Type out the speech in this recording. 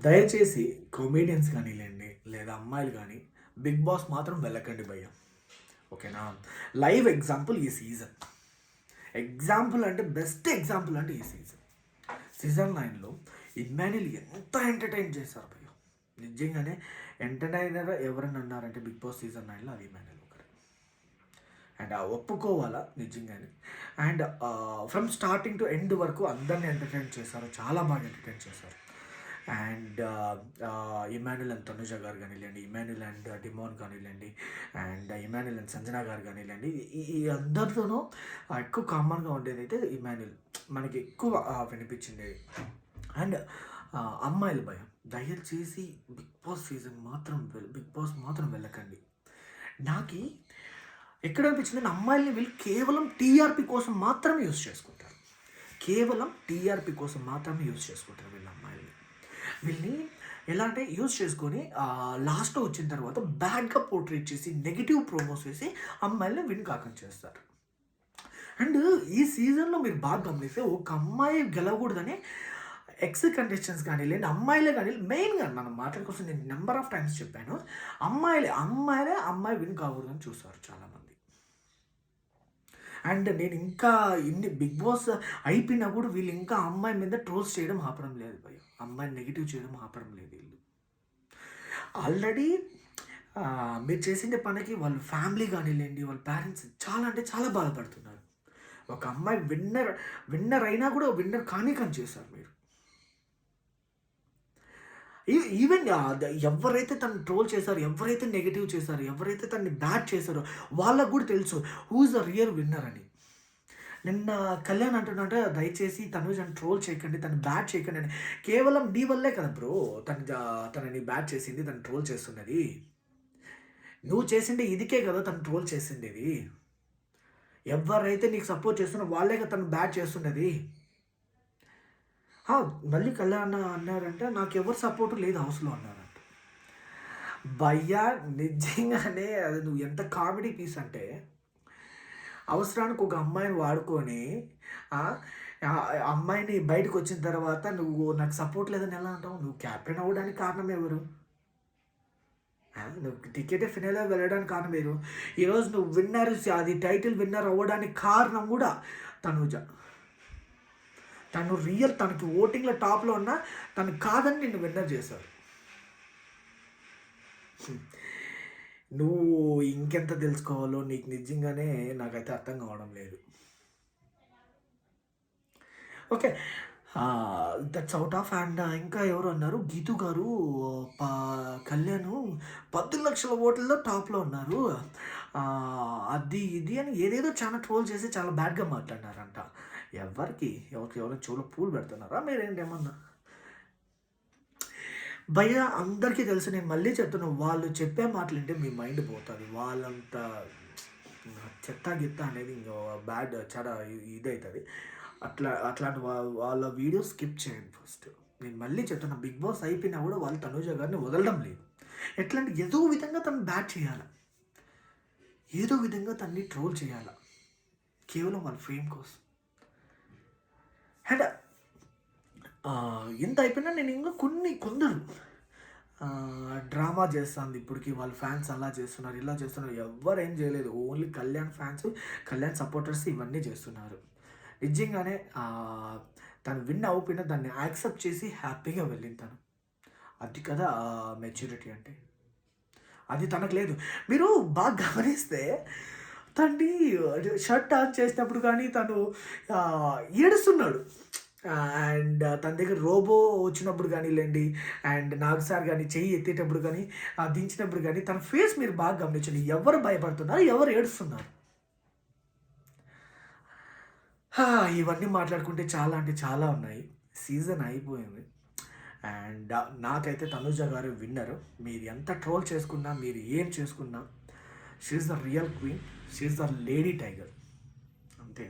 దయచేసి కామెడియన్స్ కానీలెండి, లేదా అమ్మాయిలు గానీ, 'బిగ్ బాస్' మాత్రం వెళ్ళకండి భయ్యా. ఓకేనా? లైవ్ ఎగ్జాంపుల్ ఈ సీజన్. ఎగ్జాంపుల్ అంటే బెస్ట్ ఎగ్జాంపుల్ అంటే ఈ సీజన్. సీజన్ 9లో ఇమ్మాన్యుల్ ఎంత ఎంటర్‌టైన్ చేశారు భయ్యా. నిజంగానే ఎంటర్‌టైనర్ ఎవరైనా అన్నారంటే 'బిగ్ బాస్' సీజన్ 9లో అది ఇమ్మాన్యుల్ ఒకరే. అండ్ ఒప్పుకోవాలా నిజంగానే. And from starting to end వరకు అందరిని ఎంటర్‌టైన్ చేశారు. చాలా బాగా ఎంటర్‌టైన్ చేశారు. అండ్ ఇమాన్యుల్ అండ్ తనుజ గారు కానివ్వండి, ఇమాన్యుల్ అండ్ డిమోన్ కానివ్వండి, అండ్ ఇమాన్యుల్ అండ్ సంజన గారు కానివ్వండి, ఈ అందరితోనూ ఎక్కువ కామన్గా ఉండేది అయితే ఇమాన్యుల్ మనకి ఎక్కువ వినిపించిండేది. అండ్ అమ్మాయిల భయం, దయచేసి బిగ్ బాస్ మాత్రం వెళ్ళకండి. నాకు ఎక్కడ అనిపించింది, అమ్మాయిల్ని వీళ్ళు కేవలం టీఆర్పీ కోసం మాత్రమే యూజ్ చేసుకుంటారు. కేవలం టీఆర్పీ కోసం మాత్రమే యూజ్ చేసుకుంటారు వీళ్ళ అమ్మాయిల్ని. వీళ్ళని ఎలా అంటే యూజ్ చేసుకొని లాస్ట్‌లో వచ్చిన తర్వాత బ్యాడ్‌గా పోర్ట్రేట్ చేసి, నెగెటివ్ ప్రోమోస్ వేసి అమ్మాయిల్ని విన్ కాకుండా చేస్తారు. అండ్ ఈ సీజన్‌లో మీరు బాగా గమనిస్తే ఒక అమ్మాయి గెలవకూడదని ఎక్స్ కంటెస్టెంట్స్ కానీలెండి, అమ్మాయిలే కానీ మెయిన్‌గా మనం మాట్లాడుకోవాల్సింది, నేను నంబర్ ఆఫ్ టైమ్స్ చెప్పాను. అమ్మాయి విన్ కాకూడదని చూస్తారు చాలామంది. అండ్ నేను ఇంకా ఇన్ని 'బిగ్ బాస్' అయిపోయినా కూడా వీళ్ళు ఇంకా అమ్మాయి మీద ట్రోల్స్ చేయడం ఆపడం లేదు భయ్య. అమ్మాయిని నెగెటివ్ చేయడం ఆపడం లేదు వీళ్ళు. ఆల్రెడీ మీరు చేసిన పనికి వాళ్ళ ఫ్యామిలీ కానీలెండి, వాళ్ళ పేరెంట్స్ చాలా అంటే చాలా బాధపడుతున్నారు. ఒక అమ్మాయి విన్నర్ అయినా కూడా విన్నర్ కానీ చేశారు మీరు. ఈవెన్ ఎవరైతే తనని ట్రోల్ చేశారో, ఎవరైతే నెగెటివ్ చేశారో, ఎవరైతే తనని బ్యాడ్ చేశారో వాళ్ళకు కూడా తెలుసు who is the real winner అని. నిన్న కళ్యాణ్ అంటున్నట్టు, దయచేసి తనుజని ట్రోల్ చేయకండి, తను బ్యాడ్ చేయకండి అని. కేవలం నీ వల్లే కదా బ్రో తనని బ్యాడ్ చేసింది, తను ట్రోల్ చేస్తున్నది. నువ్వు చేసిండే ఇదికే కదా తను ట్రోల్ చేసిండేది. ఎవరైతే నీకు సపోర్ట్ చేస్తున్నా వాళ్ళే కదా తను బ్యాడ్ చేస్తున్నది. మళ్ళీ కళ్యాణ్ అన్నారంటే, నాకెవరు సపోర్ట్ లేదు హౌస్‌లో అన్నారంట. భయ్యా నిజంగానే అది నువ్వు ఎంత కామెడీ పీస్ అంటే, అవసరానికి ఒక అమ్మాయిని వాడుకొని అమ్మాయిని బయటకు వచ్చిన తర్వాత నువ్వు నాకు సపోర్ట్ లేదని ఎలా అంటావు? నువ్వు క్యాప్టెన్ అవ్వడానికి కారణం ఎవరు? నువ్వు టికెట్ ఫినాల్లో వెళ్ళడానికి కారణం ఎవరు? ఈరోజు నువ్వు అది టైటిల్ విన్నర్ అవ్వడానికి కారణం కూడా తనుజ. తనకి ఓటింగ్లో టాప్లో ఉన్న తను కాదని నిన్ను విన్నర్ చేశారు. నువ్వు ఇంకెంత తెలుసుకోవాలో నీకు నిజంగానే నాకైతే అర్థం కావడం లేదు. Okay, that's out of. And ఇంకా ఎవరు అన్నారు, గీతు గారు కళ్యాణ్ 10 లక్షల ఓట్లలో టాప్లో ఉన్నారు, అది ఇది అని ఏదేదో చాలా ట్రోల్ చేసి చాలా బ్యాడ్గా మాట్లాడినారంట. ఎవరికి ఎవరైనా చెవులో పూలు పెడుతున్నారా మీరేంటి ఏమన్నా? భయ్య అందరికీ తెలుసు, నేను మళ్ళీ చెప్తున్నా, వాళ్ళు చెప్పే మాటలు వింటే మీ మైండ్ పోతుంది. వాళ్ళంత చెత్త గిత్త అనేది ఇంకా బ్యాడ్ చాలా ఇదవుతుంది. అట్లాంటి వాళ్ళ వీడియో స్కిప్ చేయండి ఫస్ట్. నేను మళ్ళీ చెప్తున్నా, 'బిగ్ బాస్' అయిపోయినా కూడా వాళ్ళు తనూజ గారిని వదలడం లేదు. ఎట్లా అంటే ఏదో విధంగా తను బ్యాడ్ చేయాలి, ఏదో విధంగా తనని ట్రోల్ చేయాలి, కేవలం వాళ్ళ ఫేమ్ కోసం. అండ్ ఎంత అయిపోయినా నేను ఇంకా కొందరు డ్రామా చేస్తుంది ఇప్పటికి, వాళ్ళ ఫ్యాన్స్ అలా చేస్తున్నారు, ఇలా చేస్తున్నారు. ఎవ్వరు ఏం చేయలేదు, only Kalyan fans, Kalyan supporters ఇవన్నీ చేస్తున్నారు. నిజంగానే తను విన్ అయిపోయినా దాన్ని యాక్సెప్ట్ చేసి హ్యాపీగా వెళ్ళింది తను. అది కదా మెచ్యూరిటీ అంటే. అది తనకు లేదు. మీరు బాగా గమనిస్తే తన్ని షర్ట్ ఆన్ చేసినప్పుడు కానీ తను ఏడుస్తున్నాడు. అండ్ తన దగ్గర రోబో వచ్చినప్పుడు కానీలేండి, అండ్ నాగ్ సార్ కానీ చెయ్యి ఎత్తేటప్పుడు కానీ దించినప్పుడు కానీ తన ఫేస్ మీరు బాగా గమనించండి. ఎవరు భయపడుతున్నారు, ఎవరు ఏడుస్తున్నారు. ఇవన్నీ మాట్లాడుకుంటే చాలా అంటే చాలా ఉన్నాయి. సీజన్ అయిపోయింది. అండ్ నాకైతే తనుజ గారు విన్నరు. మీరు ఎంత ట్రోల్ చేసుకున్నా, మీరు ఏం చేసుకున్నా, she is the real queen, she is the lady tiger, అంతే.